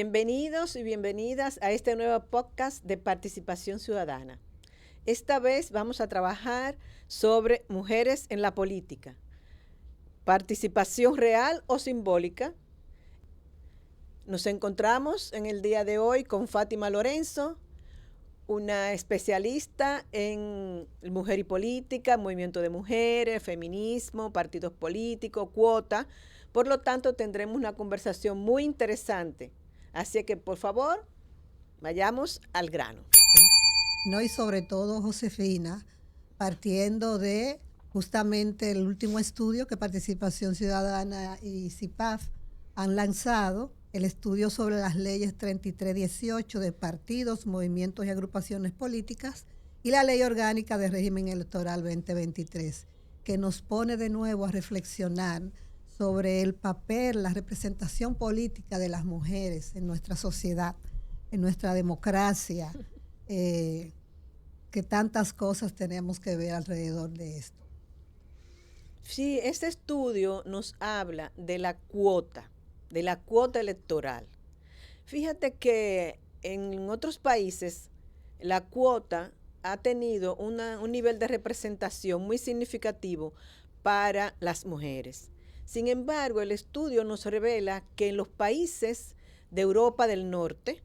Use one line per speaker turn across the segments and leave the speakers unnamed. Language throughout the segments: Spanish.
Bienvenidos y bienvenidas a este nuevo podcast de Participación Ciudadana. Esta vez vamos a trabajar sobre mujeres en la política. Participación real o simbólica. Nos encontramos en el día de hoy con Fátima Lorenzo, una especialista en mujer y política, movimiento de mujeres, feminismo, partidos políticos, cuota. Por lo tanto, tendremos una conversación muy interesante. Así que, por favor, vayamos al grano.
No, y sobre todo, Josefina, partiendo de justamente el último estudio que Participación Ciudadana y CIPAF han lanzado, el estudio sobre las leyes 3318 de partidos, movimientos y agrupaciones políticas y la ley orgánica de régimen electoral 2023, que nos pone de nuevo a reflexionar sobre el papel, la representación política de las mujeres en nuestra sociedad, en nuestra democracia, que tantas cosas tenemos que ver alrededor de esto.
Sí, este estudio nos habla de la cuota electoral. Fíjate que en otros países la cuota ha tenido un nivel de representación muy significativo para las mujeres. Sin embargo, el estudio nos revela que en los países de Europa del Norte,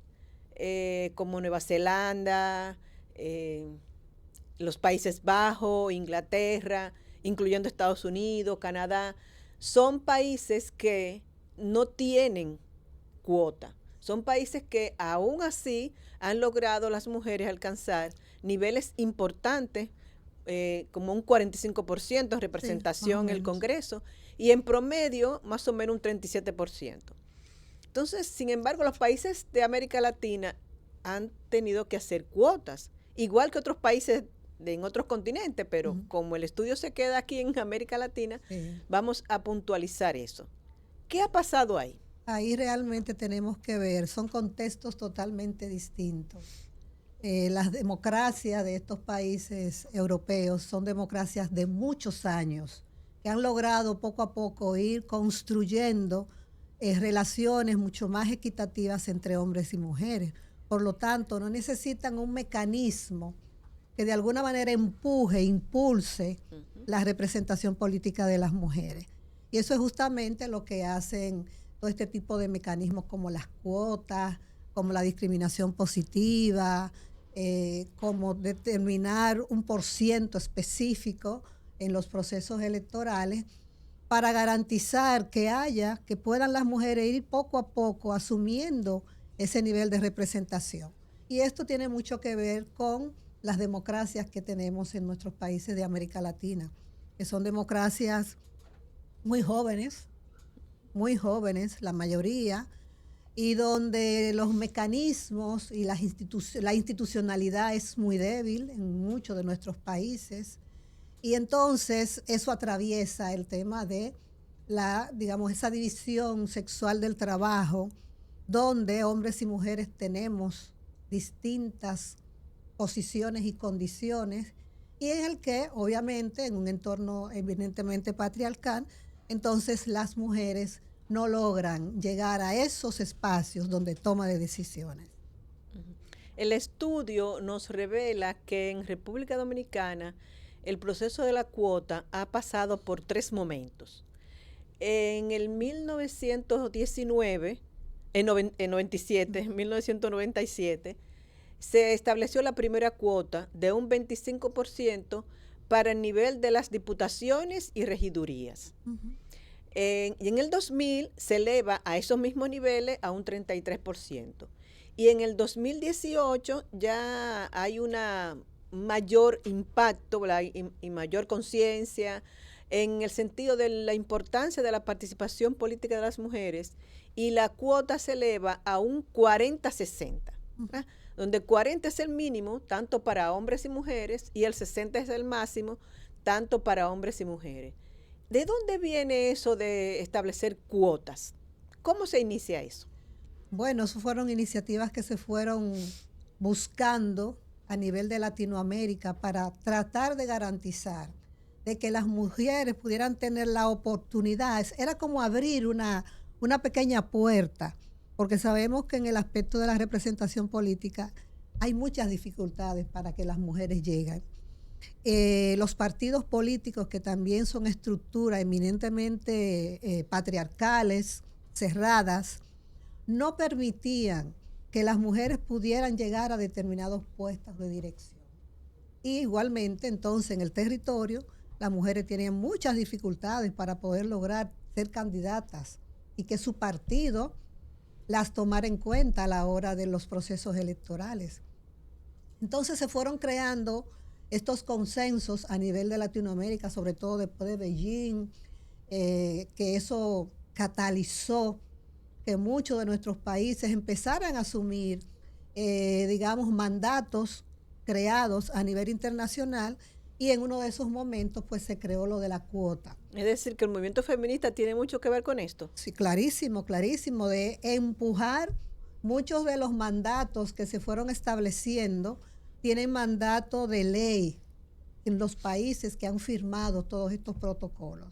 como Nueva Zelanda, los Países Bajos, Inglaterra, incluyendo Estados Unidos, Canadá, son países que no tienen cuota. Son países que aún así han logrado las mujeres alcanzar niveles importantes, como un 45% en representación en el Congreso, y en promedio más o menos un 37%. Entonces, sin embargo, los países de América Latina han tenido que hacer cuotas, igual que otros países en otros continentes, pero como el estudio se queda aquí en América Latina, vamos a puntualizar eso. ¿Qué ha pasado ahí?
Ahí realmente tenemos que ver, son contextos totalmente distintos. Las democracias de estos países europeos son democracias de muchos años, que han logrado poco a poco ir construyendo relaciones mucho más equitativas entre hombres y mujeres. Por lo tanto, no necesitan un mecanismo que de alguna manera impulse la representación política de las mujeres. Y eso es justamente lo que hacen todo este tipo de mecanismos como las cuotas, como la discriminación positiva, como determinar un porciento específico en los procesos electorales para garantizar que puedan las mujeres ir poco a poco asumiendo ese nivel de representación. Y esto tiene mucho que ver con las democracias que tenemos en nuestros países de América Latina, que son democracias muy jóvenes, la mayoría, y donde los mecanismos y la institucionalidad es muy débil en muchos de nuestros países. Y entonces eso atraviesa el tema de esa división sexual del trabajo, donde hombres y mujeres tenemos distintas posiciones y condiciones, y en el que, obviamente, en un entorno evidentemente patriarcal, entonces las mujeres no logran llegar a esos espacios donde toma de decisiones.
El estudio nos revela que en República Dominicana el proceso de la cuota ha pasado por 3 momentos. En el 1997, en 1997, se estableció la primera cuota de un 25% para el nivel de las diputaciones y regidurías. Y en el 2000 se eleva a esos mismos niveles a un 33%. Y en el 2018 ya hay una mayor impacto, ¿verdad? y mayor conciencia en el sentido de la importancia de la participación política de las mujeres, y la cuota se eleva a un 40-60, donde 40 es el mínimo tanto para hombres y mujeres y el 60 es el máximo tanto para hombres y mujeres. ¿De dónde viene eso de establecer cuotas? ¿Cómo se inicia eso?
Bueno, eso fueron iniciativas que se fueron buscando a nivel de Latinoamérica para tratar de garantizar de que las mujeres pudieran tener la oportunidad. Era como abrir una pequeña puerta porque sabemos que en el aspecto de la representación política hay muchas dificultades para que las mujeres lleguen. Los partidos políticos, que también son estructuras eminentemente patriarcales, cerradas, no permitían que las mujeres pudieran llegar a determinados puestos de dirección. Y igualmente, entonces, en el territorio, las mujeres tenían muchas dificultades para poder lograr ser candidatas y que su partido las tomara en cuenta a la hora de los procesos electorales. Entonces se fueron creando estos consensos a nivel de Latinoamérica, sobre todo después de Beijing, que eso catalizó que muchos de nuestros países empezaran a asumir, digamos, mandatos creados a nivel internacional, y en uno de esos momentos pues se creó lo de la cuota.
Es decir, que el movimiento feminista tiene mucho que ver con esto.
Sí, clarísimo, clarísimo, de empujar muchos de los mandatos que se fueron estableciendo, tienen mandato de ley en los países que han firmado todos estos protocolos.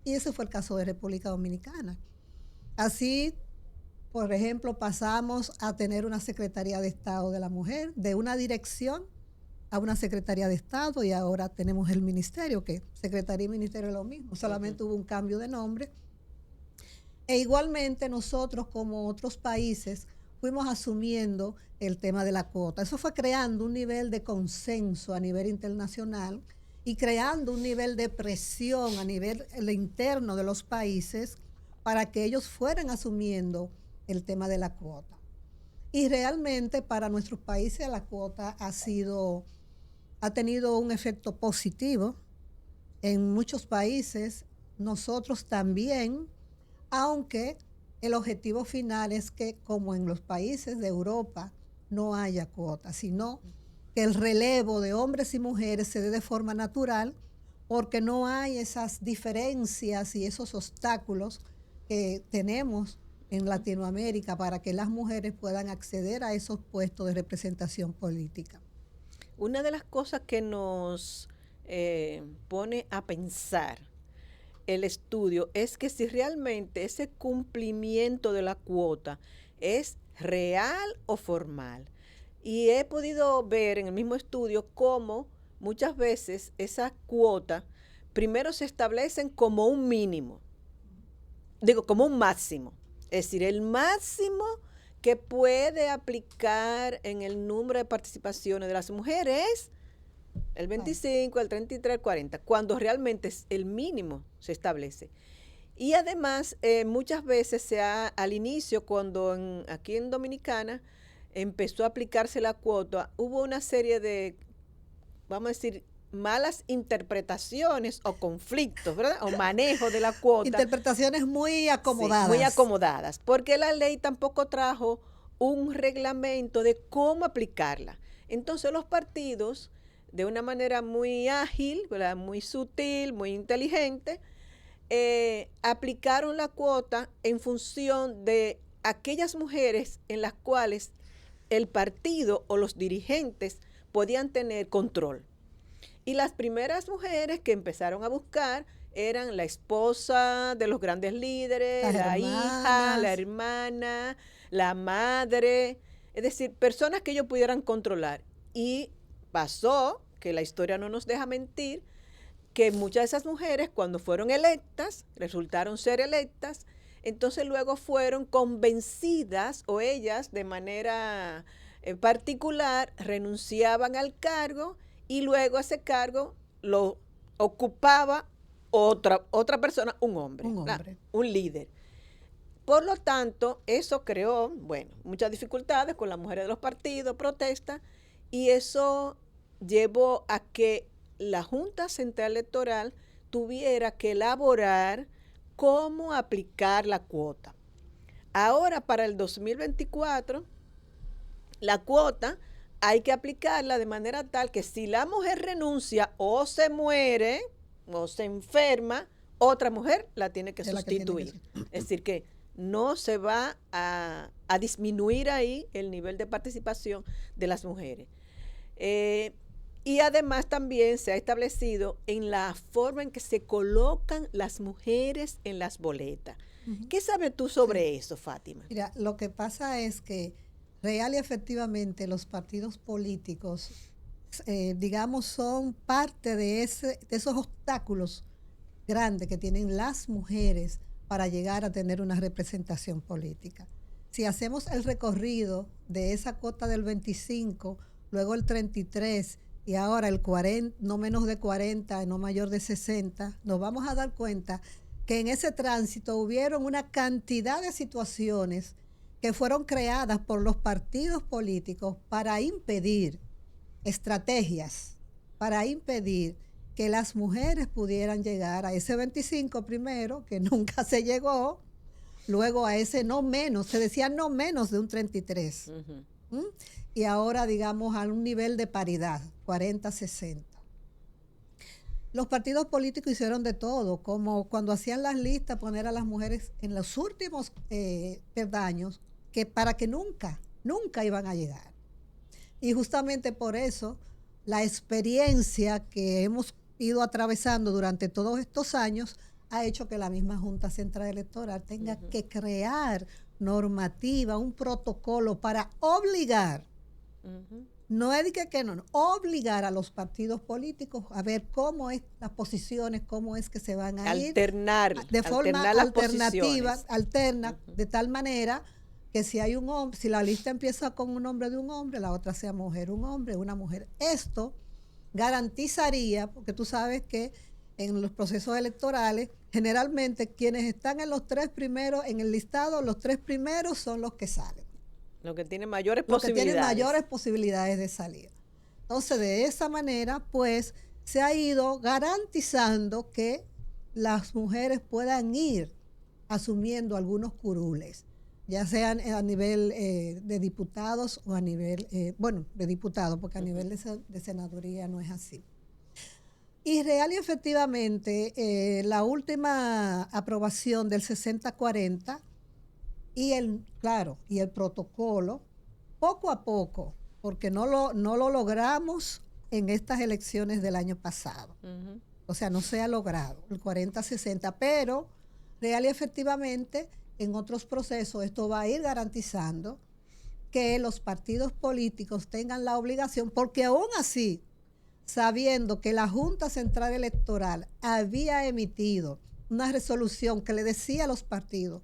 Y ese fue el caso de República Dominicana. Así, por ejemplo, pasamos a tener una Secretaría de Estado de la Mujer, de una dirección a una Secretaría de Estado, y ahora tenemos el ministerio, que Secretaría y Ministerio es lo mismo, solamente hubo un cambio de nombre. E igualmente nosotros, como otros países, fuimos asumiendo el tema de la cuota. Eso fue creando un nivel de consenso a nivel internacional y creando un nivel de presión a nivel interno de los países para que ellos fueran asumiendo el tema de la cuota. Y realmente para nuestros países la cuota ha tenido un efecto positivo. En muchos países, nosotros también, aunque el objetivo final es que, como en los países de Europa, no haya cuotas, sino que el relevo de hombres y mujeres se dé de forma natural, porque no hay esas diferencias y esos obstáculos que tenemos en Latinoamérica para que las mujeres puedan acceder a esos puestos de representación política.
Una de las cosas que nos pone a pensar el estudio es que si realmente ese cumplimiento de la cuota es real o formal. Y he podido ver en el mismo estudio cómo muchas veces esas cuotas primero se establecen como un mínimo, como un máximo. Es decir, el máximo que puede aplicar en el número de participaciones de las mujeres el 25, el 33, el 40, cuando realmente es el mínimo se establece. Y además, muchas veces al inicio, cuando aquí en Dominicana empezó a aplicarse la cuota, hubo una serie de, vamos a decir, malas interpretaciones o conflictos, ¿verdad? O manejo de la cuota.
Interpretaciones muy acomodadas.
Sí, muy acomodadas, porque la ley tampoco trajo un reglamento de cómo aplicarla. Entonces los partidos, de una manera muy ágil, ¿verdad? Muy sutil, muy inteligente, aplicaron la cuota en función de aquellas mujeres en las cuales el partido o los dirigentes podían tener control. Y las primeras mujeres que empezaron a buscar eran la esposa de los grandes líderes, la hija, la hermana, la madre, es decir, personas que ellos pudieran controlar. Y pasó, que la historia no nos deja mentir, que muchas de esas mujeres cuando fueron electas, resultaron ser electas, entonces luego fueron convencidas, o ellas de manera particular renunciaban al cargo, y luego ese cargo lo ocupaba otra persona, un hombre, un líder. Por lo tanto, eso creó, muchas dificultades con las mujeres de los partidos, protestas, y eso llevó a que la Junta Central Electoral tuviera que elaborar cómo aplicar la cuota. Ahora, para el 2024, la cuota hay que aplicarla de manera tal que si la mujer renuncia o se muere o se enferma, otra mujer la tiene que sustituir. Es decir, que no se va a disminuir ahí el nivel de participación de las mujeres. Y además también se ha establecido en la forma en que se colocan las mujeres en las boletas.
Ujú.
¿Qué sabes tú
Sí.
sobre eso, Fátima?
Mira, lo que pasa es que real y efectivamente los partidos políticos, digamos, son parte de esos obstáculos grandes que tienen las mujeres para llegar a tener una representación política. Si hacemos el recorrido de esa cuota del 25, luego el 33 y ahora el 40, no menos de 40, no mayor de 60, nos vamos a dar cuenta que en ese tránsito hubieron una cantidad de situaciones que fueron creadas por los partidos políticos para impedir estrategias, para impedir que las mujeres pudieran llegar a ese 25 primero, que nunca se llegó, luego a ese no menos, se decía no menos de un 33, ¿Mm? Y ahora digamos a un nivel de paridad, 40-60. Los partidos políticos hicieron de todo, como cuando hacían las listas, poner a las mujeres en los últimos peldaños, que para que nunca iban a llegar. Y justamente por eso, la experiencia que hemos ido atravesando durante todos estos años ha hecho que la misma Junta Central Electoral tenga que crear normativa, un protocolo para obligar, no es que no, obligar a los partidos políticos a ver cómo es las posiciones, cómo es que se van a ir de forma alternativa, alterna, de tal manera que si hay un hombre, si la lista empieza con un nombre de un hombre, la otra sea mujer, un hombre, una mujer. Esto garantizaría, porque tú sabes que en los procesos electorales, generalmente quienes están en los tres primeros, en el listado, los tres primeros son los que salen.
Los que tienen mayores
posibilidades.
posibilidades.
Que tienen mayores posibilidades de salir. Entonces, de esa manera, pues, se ha ido garantizando que las mujeres puedan ir asumiendo algunos curules, ya sean a nivel de diputados o a nivel, de diputados, porque a nivel de senaduría no es así. Y real y efectivamente, la última aprobación del 60-40 y el protocolo, poco a poco, porque no lo logramos en estas elecciones del año pasado. O sea, no se ha logrado el 40-60, pero real y efectivamente en otros procesos esto va a ir garantizando que los partidos políticos tengan la obligación, porque aún así, sabiendo que la Junta Central Electoral había emitido una resolución que le decía a los partidos,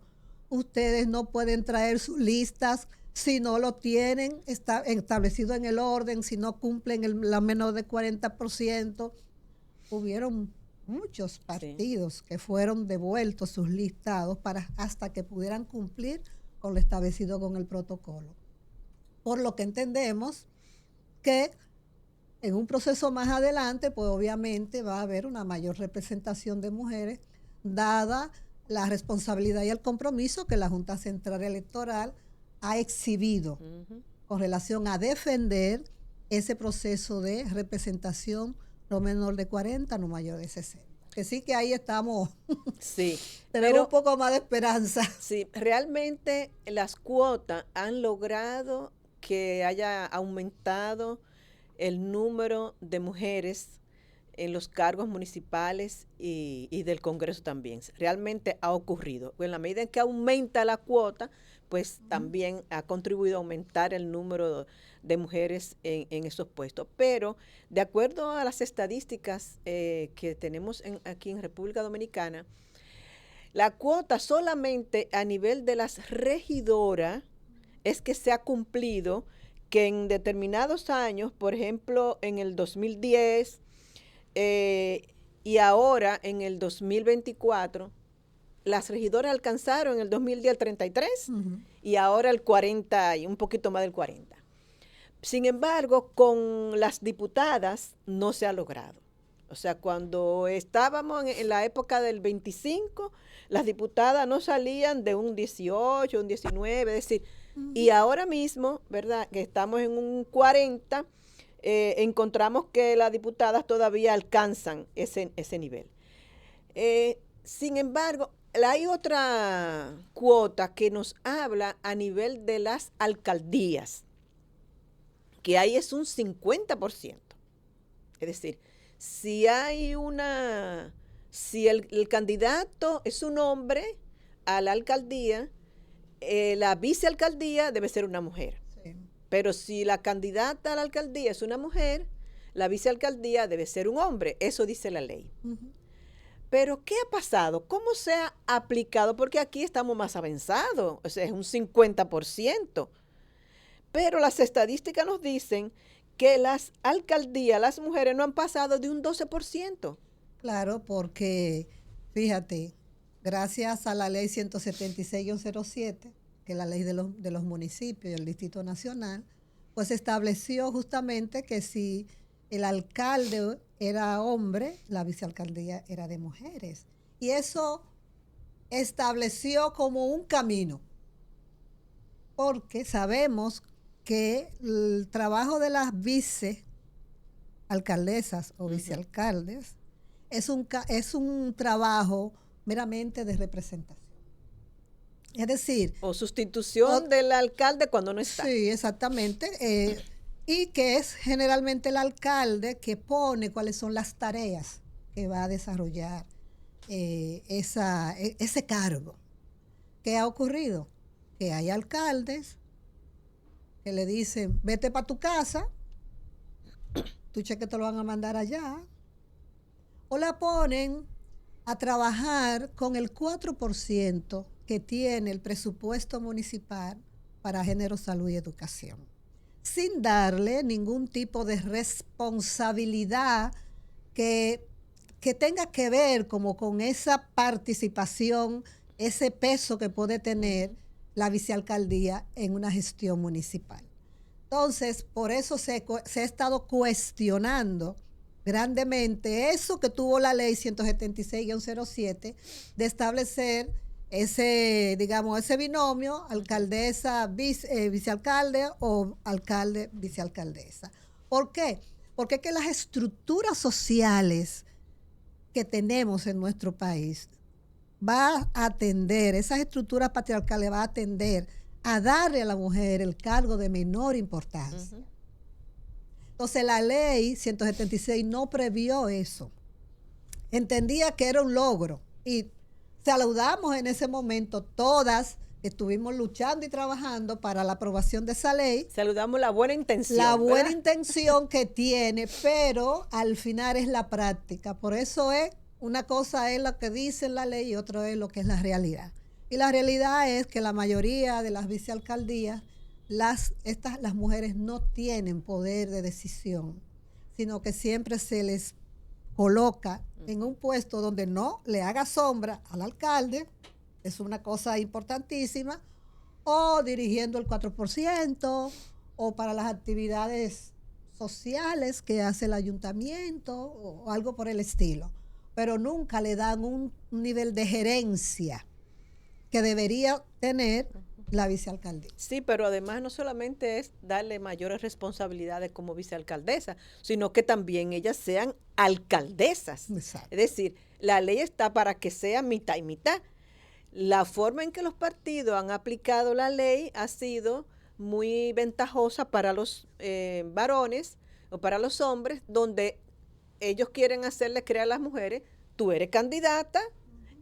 ustedes no pueden traer sus listas si no lo tienen establecido en el orden, si no cumplen la menos de 40%. Hubieron muchos partidos que fueron devueltos sus listados hasta que pudieran cumplir con lo establecido con el protocolo. Por lo que entendemos que en un proceso más adelante, pues obviamente va a haber una mayor representación de mujeres, dada la responsabilidad y el compromiso que la Junta Central Electoral ha exhibido con relación a defender ese proceso de representación no menor de 40, no mayor de 60. Que sí que ahí estamos.
Sí.
Tenemos un poco más de esperanza.
Sí, realmente las cuotas han logrado que haya aumentado el número de mujeres en los cargos municipales y del Congreso también. Realmente ha ocurrido. En la medida en que aumenta la cuota, pues también ha contribuido a aumentar el número de mujeres en esos puestos. Pero de acuerdo a las estadísticas que tenemos aquí en República Dominicana, la cuota solamente a nivel de las regidoras es que se ha cumplido, que en determinados años, por ejemplo, en el 2010 y ahora en el 2024, las regidoras alcanzaron en el 2010 el 33 y ahora el 40 y un poquito más del 40. Sin embargo, con las diputadas no se ha logrado. O sea, cuando estábamos en la época del 25, las diputadas no salían de un 18, un 19, es decir, y ahora mismo, ¿verdad?, que estamos en un 40, encontramos que las diputadas todavía alcanzan ese nivel. Sin embargo, hay otra cuota que nos habla a nivel de las alcaldías, que ahí es un 50%. Es decir, si hay si el candidato es un hombre a la alcaldía, la vicealcaldía debe ser una mujer.
Sí.
Pero si la candidata a la alcaldía es una mujer, la vicealcaldía debe ser un hombre. Eso dice la ley.
Ujú.
Pero, ¿qué ha pasado? ¿Cómo se ha aplicado? Porque aquí estamos más avanzados, o sea, es un 50%. Pero las estadísticas nos dicen que las alcaldías, las mujeres no han pasado de un 12%.
Claro, porque fíjate, gracias a la ley 176-07, que es la ley de los municipios y el Distrito Nacional, pues estableció justamente que si el alcalde era hombre, la vicealcaldía era de mujeres. Y eso estableció como un camino, porque sabemos que el trabajo de las vicealcaldesas o vicealcaldes es un trabajo meramente de representación. Es decir,
O sustitución del alcalde cuando no está.
sí, exactamente. Y que es generalmente el alcalde que pone cuáles son las tareas que va a desarrollar ese cargo. ¿Qué ha ocurrido? Que hay alcaldes que le dicen, vete para tu casa, tu cheque te lo van a mandar allá, o la ponen a trabajar con el 4% que tiene el presupuesto municipal para género, salud y educación, sin darle ningún tipo de responsabilidad que tenga que ver como con esa participación, ese peso que puede tener la vicealcaldía en una gestión municipal. Entonces, por eso se ha estado cuestionando grandemente eso que tuvo la ley 176-07 de establecer ese binomio alcaldesa, vicealcalde o alcalde, vicealcaldesa. ¿Por qué? Porque es que las estructuras sociales que tenemos en nuestro país va a atender, esas estructuras patriarcales va a atender a darle a la mujer el cargo de menor importancia. Entonces la ley 176 no previó eso. Entendía que era un logro y saludamos en ese momento todas que estuvimos luchando y trabajando para la aprobación de esa ley.
Saludamos la buena intención.
La buena intención que tiene, pero al final es la práctica. Por eso una cosa es lo que dice la ley y otra es lo que es la realidad. Y la realidad es que la mayoría de las vicealcaldías, las mujeres no tienen poder de decisión, sino que siempre se les coloca en un puesto donde no le haga sombra al alcalde, es una cosa importantísima, o dirigiendo el 4%, o para las actividades sociales que hace el ayuntamiento, o algo por el estilo. Pero nunca le dan un nivel de gerencia que debería tener la vicealcaldesa.
Sí, pero además no solamente es darle mayores responsabilidades como vicealcaldesa, sino que también ellas sean alcaldesas.
Exacto.
Es decir, la ley está para que sea mitad y mitad. La forma en que los partidos han aplicado la ley ha sido muy ventajosa para los varones o para los hombres, donde ellos quieren hacerle creer a las mujeres, tú eres candidata,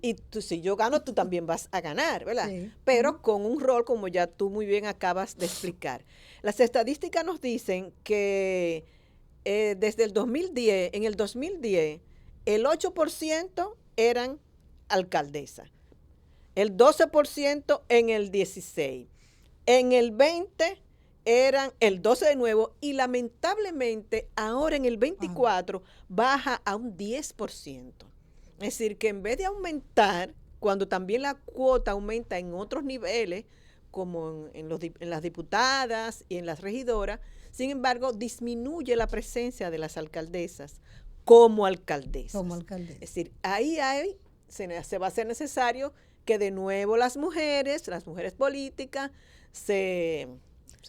y si yo gano, tú también vas a ganar, ¿verdad?
Sí.
Pero con un rol como ya tú muy bien acabas de explicar. Las estadísticas nos dicen que desde el 2010, en el 2010, el 8% eran alcaldesas, el 12% en el 16, en el 20 eran el 12 de nuevo y lamentablemente ahora en el 24 baja a un 10%. Es decir, que en vez de aumentar, cuando también la cuota aumenta en otros niveles, como en las diputadas y en las regidoras, sin embargo, disminuye la presencia de las alcaldesas como alcaldesas.
Como alcaldesa.
Es decir, ahí se va a ser necesario que de nuevo las mujeres políticas, se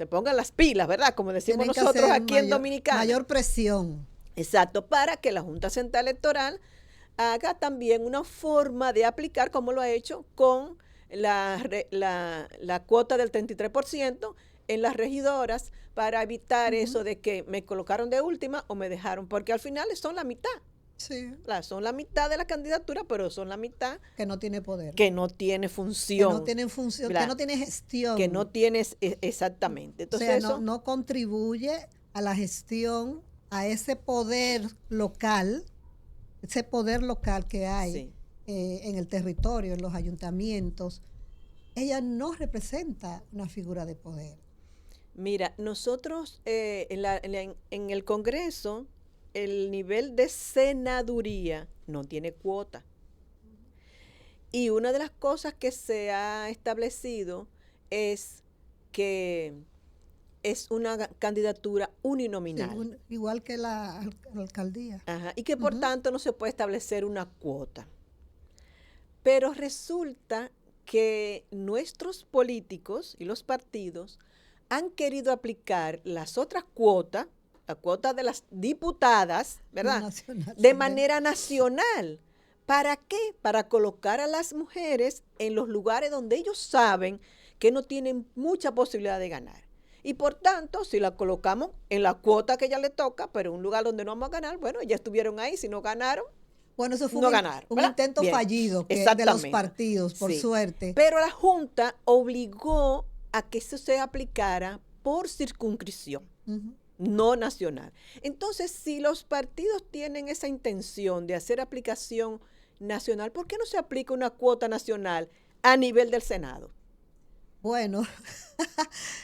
pongan las pilas, ¿verdad? Como decimos
Tienen que
nosotros
hacer
aquí en Dominicana.
Mayor presión.
Exacto, para que la Junta Central Electoral haga también una forma de aplicar, como lo ha hecho con la cuota del 33% en las regidoras para evitar eso de que me colocaron de última o me dejaron, porque al final son la mitad.
Sí.
Son la mitad de la candidatura, pero son la mitad
que no tiene poder.
Que no tiene función.
Que no tiene función,
¿verdad?
que no tiene gestión.
Que no tienes, exactamente. Entonces,
o sea,
eso
no contribuye a la gestión, a ese poder local que hay
sí.
En el territorio, en los ayuntamientos. Ella no representa una figura de poder.
Mira, nosotros en el Congreso, el nivel de senaduría no tiene cuota. Y una de las cosas que se ha establecido es que es una candidatura uninominal.
Sí, igual que la alcaldía.
Ajá, y que por tanto no se puede establecer una cuota. Pero resulta que nuestros políticos y los partidos han querido aplicar las otras cuotas, la cuota de las diputadas, ¿verdad?
Nacional,
de manera nacional. ¿Para qué? Para colocar a las mujeres en los lugares donde ellos saben que no tienen mucha posibilidad de ganar. Y por tanto, si la colocamos en la cuota que ella le toca, pero en un lugar donde no vamos a ganar, bueno, ya estuvieron ahí, si no ganaron,
bueno, eso fue
no
un intento
Bien,
fallido de los partidos, por suerte.
Pero la Junta obligó a que eso se aplicara por circunscripción, no nacional. Entonces, si los partidos tienen esa intención de hacer aplicación nacional, ¿por qué no se aplica una cuota nacional a nivel del Senado?
Bueno.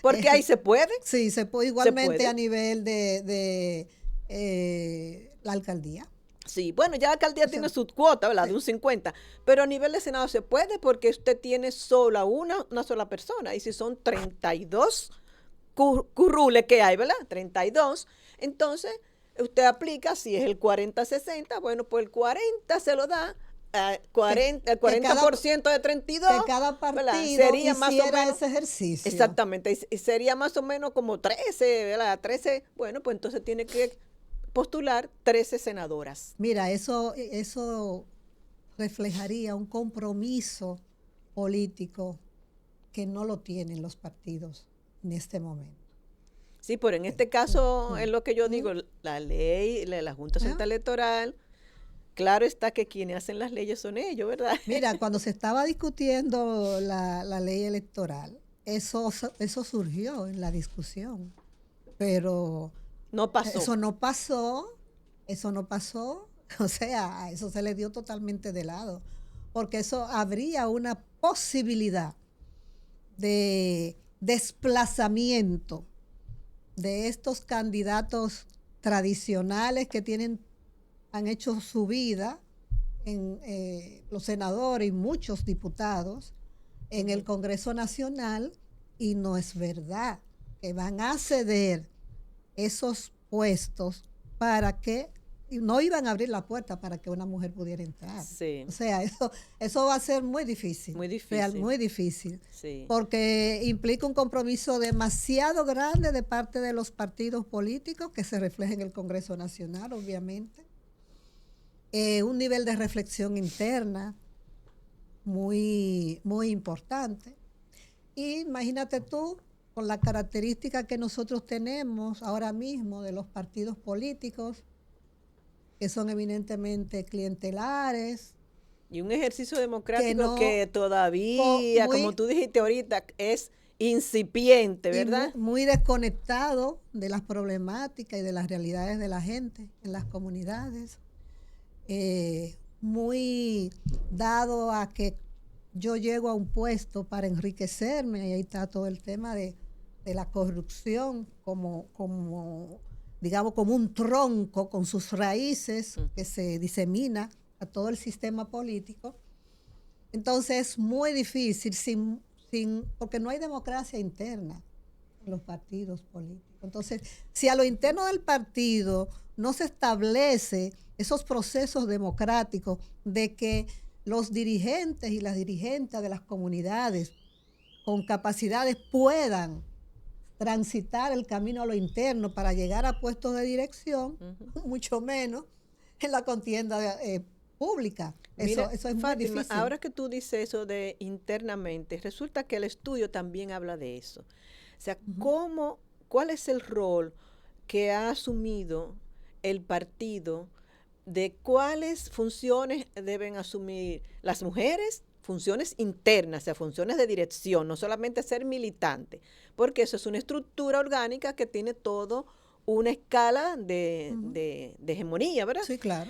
Porque ahí se puede.
Sí, se puede igualmente a nivel de la alcaldía.
Sí, bueno, ya la alcaldía tiene su cuota, ¿verdad? De un 50, pero a nivel de Senado se puede porque usted tiene sola una sola persona, y si son 32 curules que hay, ¿verdad? 32, entonces usted aplica, si es el 40-60, bueno, pues el 40 se lo da, el 40% de 32,
que cada partido
sería más o menos
ese ejercicio.
Exactamente, y sería más o menos como 13, ¿verdad? 13, bueno, pues entonces tiene que postular 13 senadoras.
Mira, eso reflejaría un compromiso político que no lo tienen los partidos en este momento.
Sí, pero en este caso es lo que yo digo, la ley, la Junta Central Electoral, claro está que quienes hacen las leyes son ellos, ¿verdad?
Mira, cuando se estaba discutiendo la ley electoral, eso surgió en la discusión, pero
no pasó.
Eso no pasó, o sea, eso se le dio totalmente de lado, porque eso habría una posibilidad de desplazamiento de estos candidatos tradicionales que han hecho su vida en los senadores y muchos diputados en el Congreso Nacional, y no es verdad que van a ceder esos puestos para que no iban a abrir la puerta para que una mujer pudiera entrar.
Sí.
O sea, eso va a ser muy difícil.
Muy difícil.
Muy difícil.
Sí.
Porque implica un compromiso demasiado grande de parte de los partidos políticos que se refleja en el Congreso Nacional, obviamente. Un nivel de reflexión interna muy, muy importante. Y imagínate tú, con la característica que nosotros tenemos ahora mismo de los partidos políticos, que son eminentemente clientelares.
Y un ejercicio democrático que todavía, como tú dijiste ahorita, es incipiente, ¿verdad?
Muy desconectado de las problemáticas y de las realidades de la gente en las comunidades. Muy dado a que yo llego a un puesto para enriquecerme, y ahí está todo el tema de la corrupción como digamos, como un tronco con sus raíces que se disemina a todo el sistema político. Entonces es muy difícil porque no hay democracia interna en los partidos políticos. Entonces, si a lo interno del partido no se establece esos procesos democráticos de que los dirigentes y las dirigentes de las comunidades con capacidades puedan transitar el camino a lo interno para llegar a puestos de dirección, mucho menos en la contienda pública.
Mira,
eso es
Fátima,
muy difícil.
Ahora que tú dices eso de internamente, resulta que el estudio también habla de eso. O sea,
Ujú.
¿cuál es el rol que ha asumido el partido de cuáles funciones deben asumir las mujeres, funciones internas, o sea, funciones de dirección, no solamente ser militante, porque eso es una estructura orgánica que tiene todo una escala
Ujú.
de hegemonía, ¿verdad?
Sí, claro.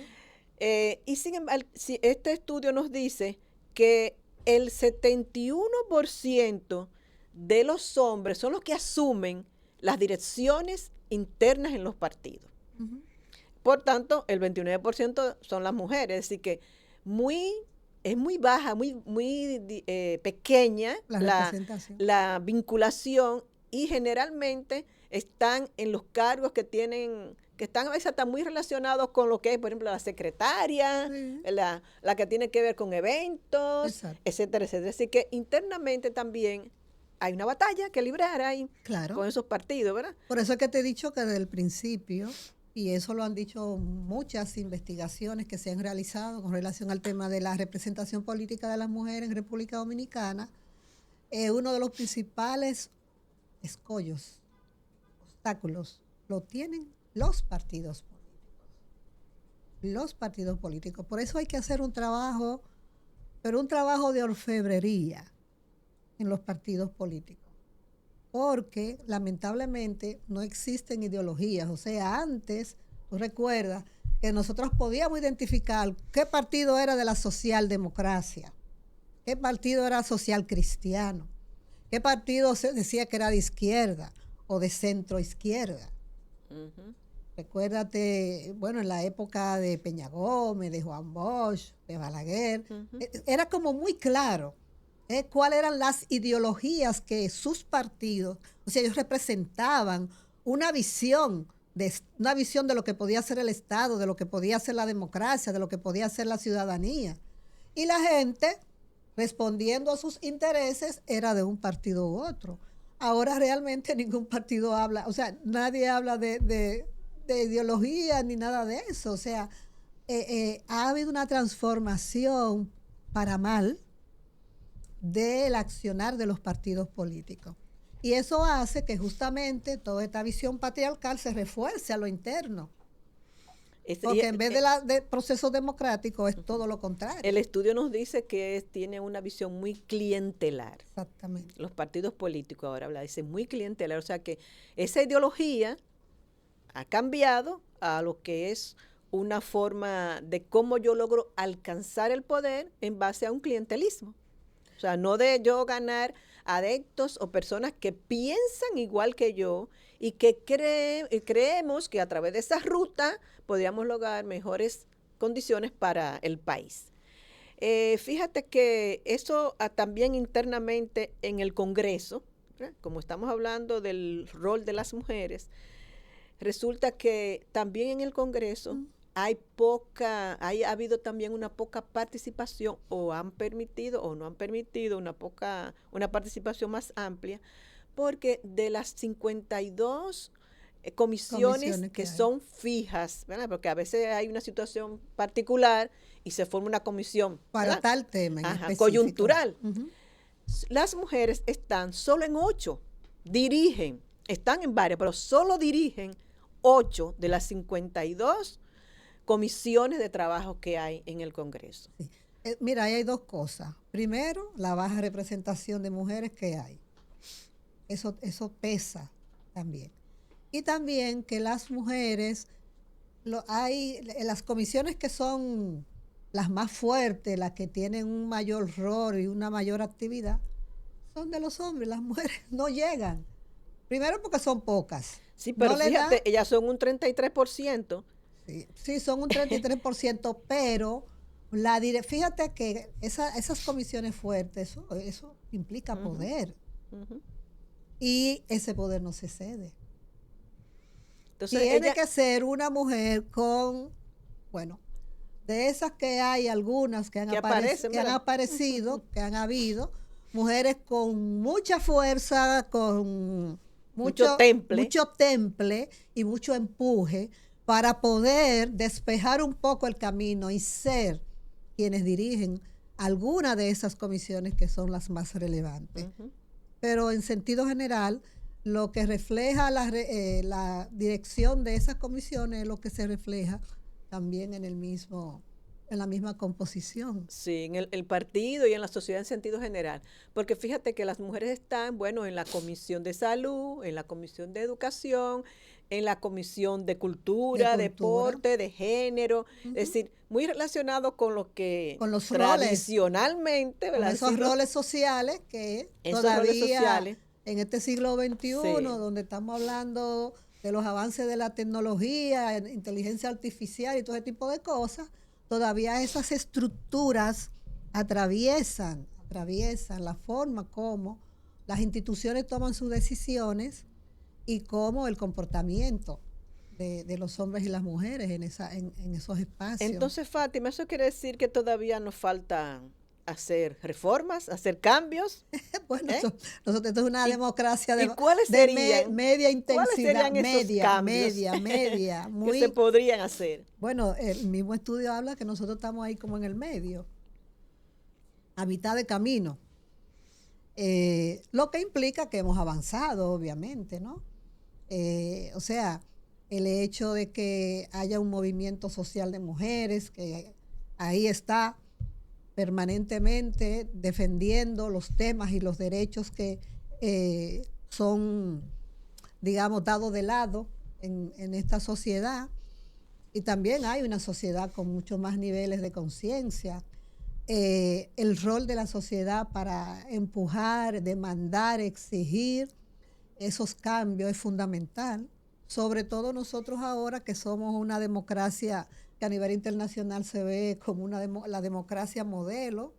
Y sin embargo, si este estudio nos dice que el 71% de los hombres son los que asumen las direcciones internas en los partidos.
Ujú.
Por tanto, el 29% son las mujeres, es decir que muy, es muy baja, pequeña
La representación.
la vinculación y generalmente están en los cargos que tienen, que están a veces hasta muy relacionados con lo que es, por ejemplo, la secretaria,
Sí,
la que tiene que ver con eventos,
exacto.
etcétera, etcétera. Así que internamente también hay una batalla que librar ahí
Claro.
con esos partidos, ¿verdad?
Por eso es que te he dicho que desde el principio, y eso lo han dicho muchas investigaciones que se han realizado con relación al tema de la representación política de las mujeres en República Dominicana, uno de los principales escollos, obstáculos, lo tienen los partidos políticos. Los partidos políticos. Por eso hay que hacer un trabajo, pero un trabajo de orfebrería en los partidos políticos. Porque lamentablemente no existen ideologías. O sea, antes, tú recuerdas que nosotros podíamos identificar qué partido era de la socialdemocracia, qué partido era social cristiano, qué partido se decía que era de izquierda o de centro izquierda.
Ujú.
Recuérdate, bueno, en la época de Peña Gómez, de Juan Bosch, de Balaguer,
Ujú.
era como muy claro cuáles eran las ideologías que sus partidos, o sea, ellos representaban una visión, una visión de lo que podía ser el Estado, de lo que podía ser la democracia, de lo que podía ser la ciudadanía. Y la gente, respondiendo a sus intereses, era de un partido u otro. Ahora realmente ningún partido habla, o sea, nadie habla de ideología ni nada de eso. O sea, ha habido una transformación para mal del accionar de los partidos políticos. Y eso hace que justamente toda esta visión patriarcal se refuerce a lo interno,
Es- y,
porque en vez de de proceso democrático es
Ujú.
todo lo
El
contrario.
estudio nos dice que tiene una visión muy clientelar.
Exactamente.
Los partidos políticos ahora habla, dice muy clientelar, o sea que esa ideología ha cambiado a lo que es una forma de cómo yo logro alcanzar el poder en base a un clientelismo. O sea, no de yo ganar adeptos o personas que piensan igual que yo y que creemos que a través de esa ruta podríamos lograr mejores condiciones para el país. Fíjate que eso también internamente en el Congreso, ¿verdad? Como estamos hablando del rol de las mujeres, resulta que también en el Congreso
Mm.
ha habido también una poca participación o han permitido o no han permitido una participación más amplia, porque de las 52 comisiones
Comisiones
que
que hay.
son fijas, ¿verdad? Porque a veces hay una situación particular y se forma una comisión,
Para
¿verdad?
tal tema en
Ajá,
específico.
coyuntural.
Ujú.
Las mujeres están solo en 8, dirigen, están en varias, pero solo dirigen 8 de las 52 comisiones de trabajo que hay en el Congreso.
Sí. Mira, ahí hay dos cosas. Primero, la baja representación de mujeres que hay. Eso pesa también. Y también que las mujeres, hay las comisiones que son las más fuertes, las que tienen un mayor rol y una mayor actividad, son de los hombres. Las mujeres no llegan. Primero porque son pocas.
Sí,
No
pero
le dan,
fíjate, ellas son un 33%.
sí, sí, son un 33%, pero fíjate que esas comisiones fuertes, eso implica
Ujú,
poder.
ujú.
Y ese poder no se cede.
Entonces,
Tiene
ella,
que ser una mujer con, bueno, de esas que hay algunas que
que aparecen,
que han
¿verdad?
aparecido, que han habido, mujeres con mucha fuerza, con
Mucho temple.
mucho temple y mucho empuje para poder despejar un poco el camino y ser quienes dirigen alguna de esas comisiones que son las más relevantes.
Ujú.
Pero en sentido general, lo que refleja la dirección de esas comisiones es lo que se refleja también en la misma composición.
Sí, en el partido y en la sociedad en sentido general. Porque fíjate que las mujeres están, bueno, en la comisión de salud, en la comisión de educación, en la comisión de
De
cultura,
cultura.
deporte, de género, es
Ujú.
decir, muy relacionado con lo que
Con los roles,
tradicionalmente,
con
¿verdad?
esos
Decirlo,
roles sociales que
esos roles
todavía
sociales.
en este siglo XXI,
Sí.
donde estamos hablando de los avances de la tecnología, inteligencia artificial y todo ese tipo de cosas, todavía esas estructuras atraviesan la forma como las instituciones toman sus decisiones y cómo el comportamiento de los hombres y las mujeres en esos espacios.
Entonces, Fátima, eso quiere decir que todavía nos falta hacer reformas, hacer cambios,
Bueno,
¿eh?
nosotros esto es una
¿Y,
democracia
y cuáles serían,
media
cuáles
intensidad,
serían esos cambios
media,
que se
muy,
podrían hacer?
bueno, el mismo estudio habla que nosotros estamos ahí como en el medio, a mitad de camino, lo que implica que hemos avanzado, obviamente, ¿no? O sea, el hecho de que haya un movimiento social de mujeres, que ahí está permanentemente defendiendo los temas y los derechos que son, digamos, dados de lado en esta sociedad. Y también hay una sociedad con muchos más niveles de conciencia. El rol de la sociedad para empujar, demandar, exigir esos cambios es fundamental. Sobre todo nosotros ahora que somos una democracia que a nivel internacional se ve como la democracia modelo.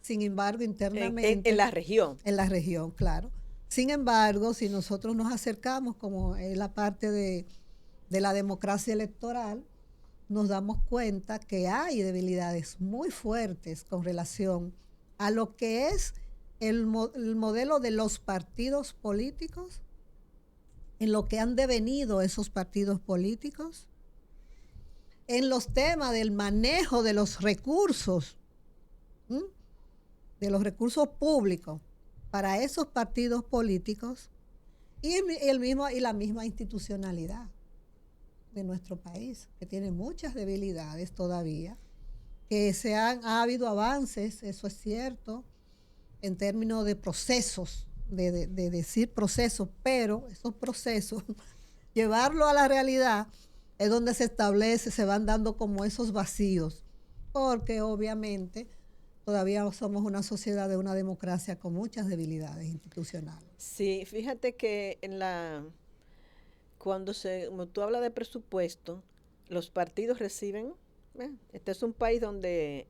Sin embargo,
En
internamente,
la región.
en la región, claro. Sin embargo, si nosotros nos acercamos, como es la parte de la democracia electoral, nos damos cuenta que hay debilidades muy fuertes con relación a lo que es el modelo de los partidos políticos, en lo que han devenido esos partidos políticos, en los temas del manejo de los recursos, ¿m? De los recursos públicos para esos partidos políticos y la misma institucionalidad de nuestro país, que tiene muchas debilidades todavía, que ha habido avances, eso es cierto, en términos de procesos, de decir procesos, pero esos procesos, llevarlo a la realidad es donde se van dando como esos vacíos, porque obviamente todavía somos una sociedad de una democracia con muchas debilidades institucionales.
Sí, fíjate que cuando tú hablas de presupuesto, los partidos reciben, este es un país donde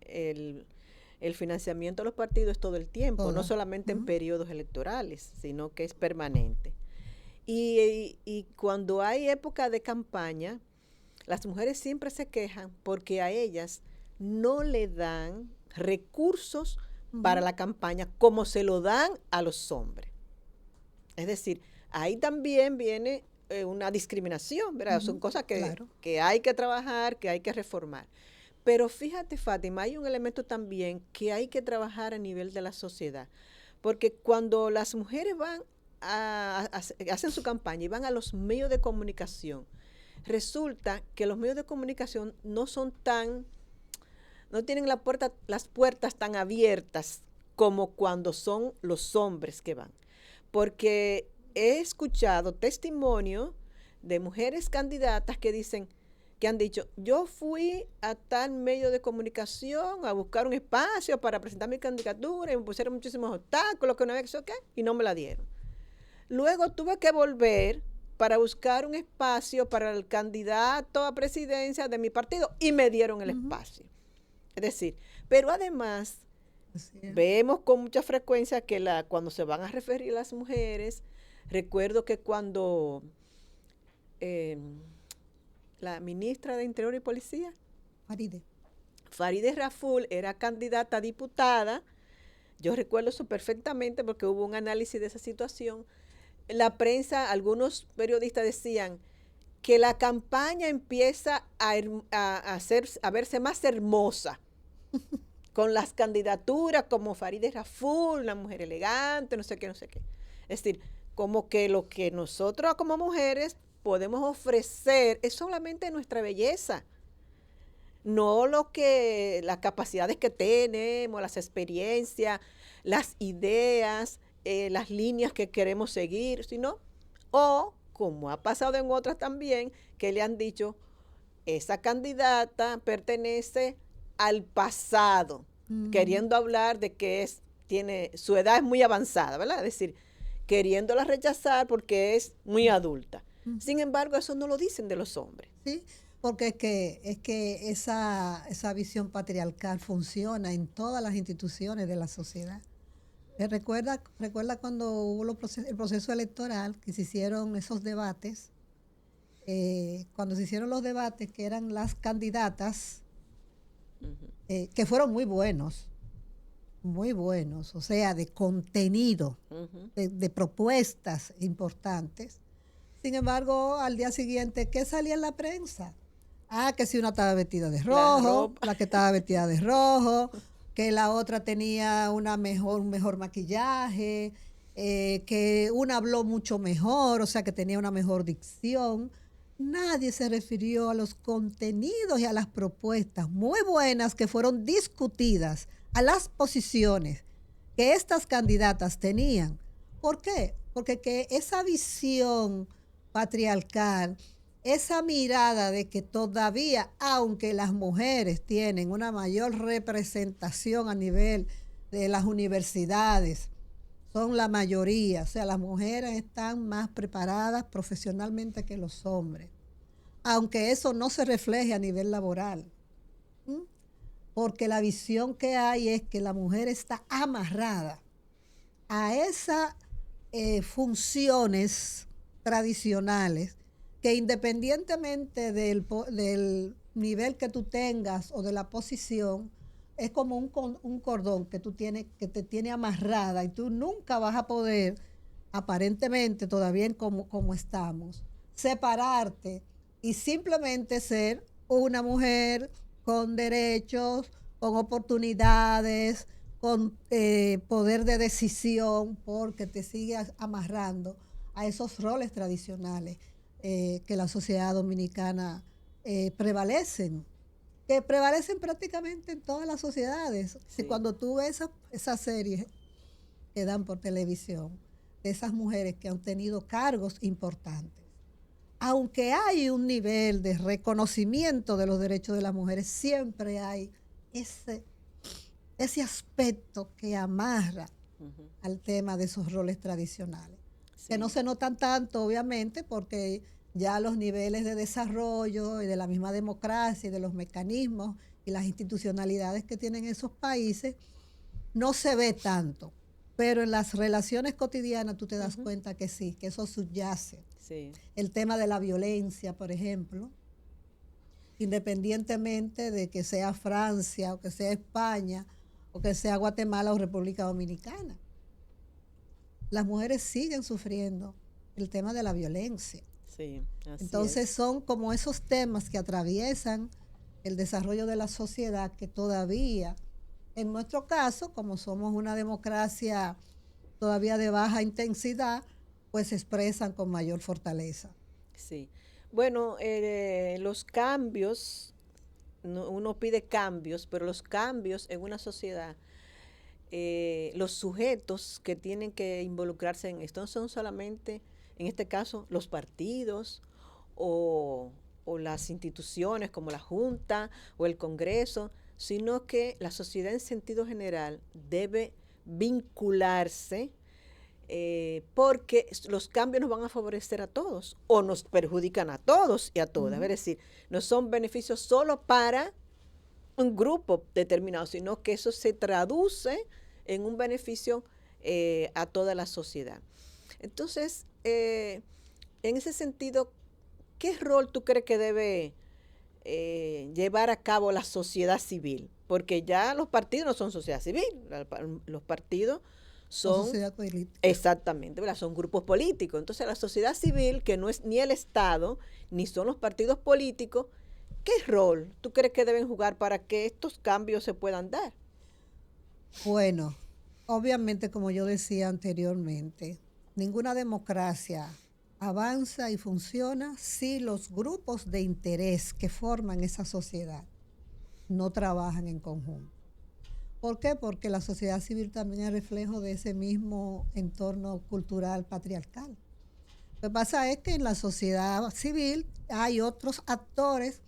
el financiamiento de los partidos es todo el tiempo, no
Todo.
solamente en
Ujú.
periodos electorales, sino que es permanente. Y cuando hay época de campaña, las mujeres siempre se quejan porque a ellas no le dan recursos para
Ujú.
la campaña como se lo dan a los hombres. Es decir, ahí también viene una discriminación, ¿verdad? Son
Ujú.
cosas
Claro.
que hay que trabajar, que hay que reformar. Pero fíjate, Fátima, hay un elemento también que hay que trabajar a nivel de la sociedad. Porque cuando las mujeres hacen su campaña y van a los medios de comunicación, resulta que los medios de comunicación no tienen las puertas tan abiertas como cuando son los hombres que van. Porque he escuchado testimonio de mujeres candidatas que han dicho, yo fui a tal medio de comunicación a buscar un espacio para presentar mi candidatura y me pusieron muchísimos obstáculos que una vez que y no me la dieron. Luego tuve que volver para buscar un espacio para el candidato a presidencia de mi partido y me dieron el
Ujú.
espacio. Es decir, pero además
Así es.
vemos con mucha frecuencia que cuando se van a referir a las mujeres, recuerdo que cuando eh, la ministra de Interior y Policía,
Faride.
Farideh Raful, era candidata a diputada, yo recuerdo eso perfectamente porque hubo un análisis de esa situación. La prensa, algunos periodistas decían que la campaña empieza a verse más hermosa con las candidaturas como Farideh Raful, una mujer elegante, no sé qué, no sé qué. Es decir, como que lo que nosotros como mujeres podemos ofrecer es solamente nuestra belleza, no lo que, las capacidades que tenemos, las experiencias, las ideas, las líneas que queremos seguir, sino, o como ha pasado en otras también, que le han dicho, esa candidata pertenece al pasado,
Mm,
queriendo hablar de que tiene, su edad es muy avanzada, ¿verdad? Es decir, queriéndola rechazar porque es muy adulta.
mm.
Sin embargo, eso no lo dicen de los hombres.
Sí, porque es que esa visión patriarcal funciona en todas las instituciones de la sociedad. Recuerda cuando hubo el proceso electoral, que se hicieron esos debates, cuando se hicieron los debates, que eran las candidatas,
Ujú,
que fueron muy buenos, o sea, de contenido,
ujú.
de propuestas importantes. Sin embargo, al día siguiente, ¿qué salía en la prensa? Ah, que si una estaba vestida de
La
rojo,
ropa.
la que estaba vestida de rojo, que la otra tenía un mejor maquillaje, que una habló mucho mejor, o sea, que tenía una mejor dicción. Nadie se refirió a los contenidos y a las propuestas muy buenas que fueron discutidas, a las posiciones que estas candidatas tenían. ¿Por qué? Porque que esa visión patriarcal, esa mirada de que todavía, aunque las mujeres tienen una mayor representación a nivel de las universidades, son la mayoría, o sea, las mujeres están más preparadas profesionalmente que los hombres, aunque eso no se refleje a nivel laboral. ¿Mm? Porque la visión que hay es que la mujer está amarrada a esas funciones tradicionales que independientemente del nivel que tú tengas o de la posición, es como un cordón que tú tienes, que te tiene amarrada y tú nunca vas a poder, aparentemente todavía como estamos, separarte y simplemente ser una mujer con derechos, con oportunidades, con poder de decisión, porque te sigues amarrando a esos roles tradicionales que la sociedad dominicana prevalecen, que prevalecen prácticamente en todas las sociedades. Si
Sí.
cuando tú ves esas series que dan por televisión, de esas mujeres que han tenido cargos importantes, aunque hay un nivel de reconocimiento de los derechos de las mujeres, siempre hay ese, ese aspecto que amarra
Ujú,
al tema de esos roles tradicionales, que no
sí.
se notan tanto, obviamente, porque ya los niveles de desarrollo y de la misma democracia y de los mecanismos y las institucionalidades que tienen esos países no se ve tanto. Pero en las relaciones cotidianas tú te das
Ujú,
cuenta que sí, que eso subyace.
sí.
El tema de la violencia, por ejemplo, independientemente de que sea Francia o que sea España o que sea Guatemala o República Dominicana. Las mujeres siguen sufriendo el tema de la violencia.
Sí, así
Entonces
es.
son como esos temas que atraviesan el desarrollo de la sociedad que todavía, en nuestro caso, como somos una democracia todavía de baja intensidad, pues se expresan con mayor fortaleza.
Sí. Bueno, los cambios, uno pide cambios, pero los cambios en una sociedad, los sujetos que tienen que involucrarse en esto no son solamente, en este caso, los partidos o, o las instituciones como la Junta o el Congreso, sino que la sociedad en sentido general debe vincularse porque los cambios nos van a favorecer a todos o nos perjudican a todos y a todas. Es
Ujú.
decir, no son beneficios solo para un grupo determinado, sino que eso se traduce en un beneficio a toda la sociedad. Entonces, en ese sentido, ¿qué rol tú crees que debe llevar a cabo la sociedad civil? Porque ya los partidos no son sociedad civil, los partidos
O
son
sociedad política.
exactamente, ¿verdad? Son grupos políticos. Entonces, la sociedad civil, que no es ni el Estado, ni son los partidos políticos, ¿qué rol tú crees que deben jugar para que estos cambios se puedan dar?
Bueno, obviamente, como yo decía anteriormente, Ninguna democracia avanza y funciona si los grupos de interés que forman esa sociedad no trabajan en conjunto. ¿Por qué? Porque la sociedad civil también es reflejo de ese mismo entorno cultural patriarcal. Lo que pasa es que en la sociedad civil hay otros actores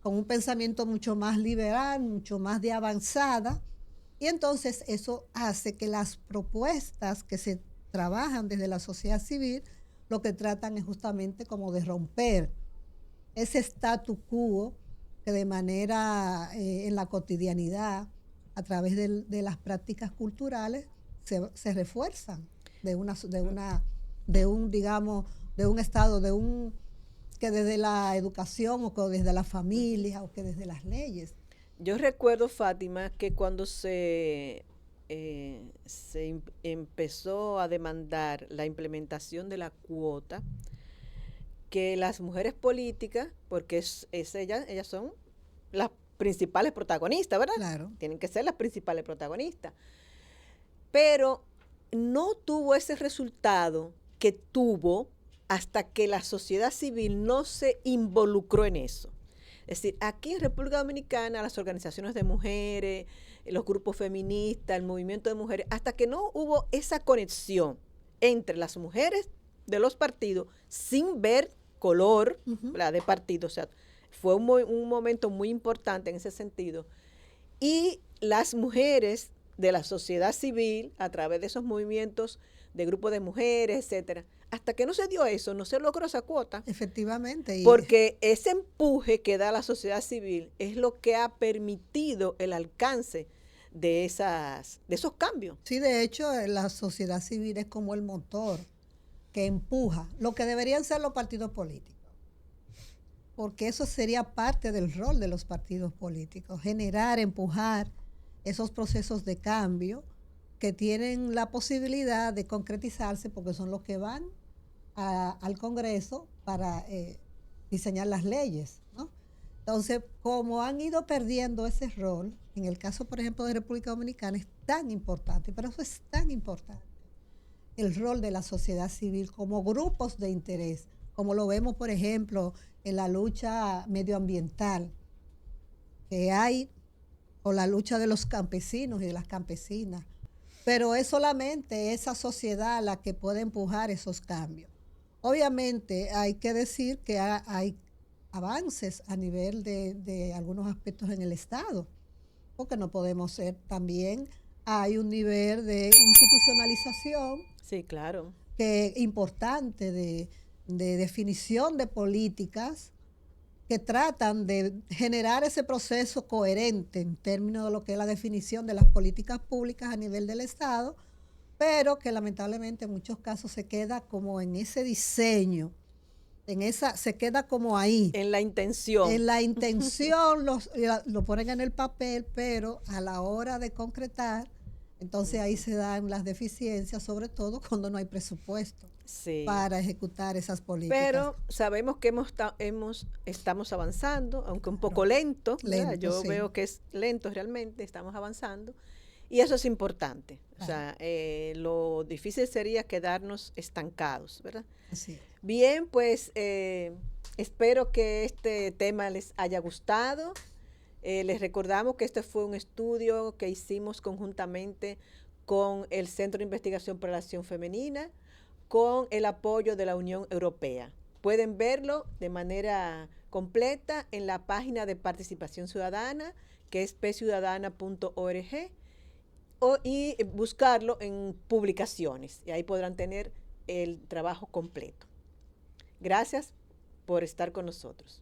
con un pensamiento mucho más liberal, mucho más de avanzada, y entonces eso hace que las propuestas que se trabajan desde la sociedad civil, lo que tratan es justamente como de romper ese statu quo que de manera en la cotidianidad, a través de las prácticas culturales, se refuerzan de un, digamos, de un estado, que desde la educación o que desde la familia o que desde las leyes.
Yo recuerdo, Fátima, que cuando empezó a demandar la implementación de la cuota, que las mujeres políticas, porque ellas son las principales protagonistas, ¿verdad?
Claro.
Tienen que ser las principales protagonistas. Pero no tuvo ese resultado que tuvo hasta que la sociedad civil no se involucró en eso. Es decir, aquí en República Dominicana, las organizaciones de mujeres, los grupos feministas, el movimiento de mujeres, hasta que no hubo esa conexión entre las mujeres de los partidos, sin ver color de partido, o sea, fue un momento muy importante en ese sentido, y las mujeres de la sociedad civil, a través de esos movimientos de grupos de mujeres, etcétera, hasta que no se dio eso, no se logró esa cuota.
Efectivamente.
Porque ese empuje que da la sociedad civil es lo que ha permitido el alcance de esos cambios.
Sí, de hecho, la sociedad civil es como el motor que empuja lo que deberían ser los partidos políticos. Porque eso sería parte del rol de los partidos políticos, generar, empujar esos procesos de cambio que tienen la posibilidad de concretizarse porque son los que van al Congreso para diseñar las leyes, ¿no? Entonces, como han ido perdiendo ese rol, en el caso, por ejemplo, de República Dominicana, es tan importante, pero eso es tan importante, el rol de la sociedad civil como grupos de interés, como lo vemos, por ejemplo, en la lucha medioambiental que hay, o la lucha de los campesinos y de las campesinas. Pero es solamente esa sociedad la que puede empujar esos cambios. Obviamente hay que decir que hay avances a nivel de algunos aspectos en el Estado, porque no podemos ser también, hay un nivel de institucionalización.
Sí, claro.
Que importante de definición de políticas que tratan de generar ese proceso coherente en términos de lo que es la definición de las políticas públicas a nivel del Estado, pero que lamentablemente en muchos casos se queda como en ese diseño, se queda como ahí.
En la intención.
En la intención lo ponen en el papel, pero a la hora de concretar, entonces ahí se dan las deficiencias, sobre todo cuando no hay presupuesto para ejecutar esas políticas.
Pero sabemos que estamos avanzando, aunque un poco lento. Yo veo que es lento realmente, estamos avanzando. Y eso es importante. O sea, lo difícil sería quedarnos estancados, ¿verdad?
Así es.
Bien, pues espero que este tema les haya gustado. Les recordamos que este fue un estudio que hicimos conjuntamente con el Centro de Investigación para la Acción Femenina, con el apoyo de la Unión Europea. Pueden verlo de manera completa en la página de participación ciudadana, que es pciudadana.org, y buscarlo en publicaciones, y ahí podrán tener el trabajo completo. Gracias por estar con nosotros.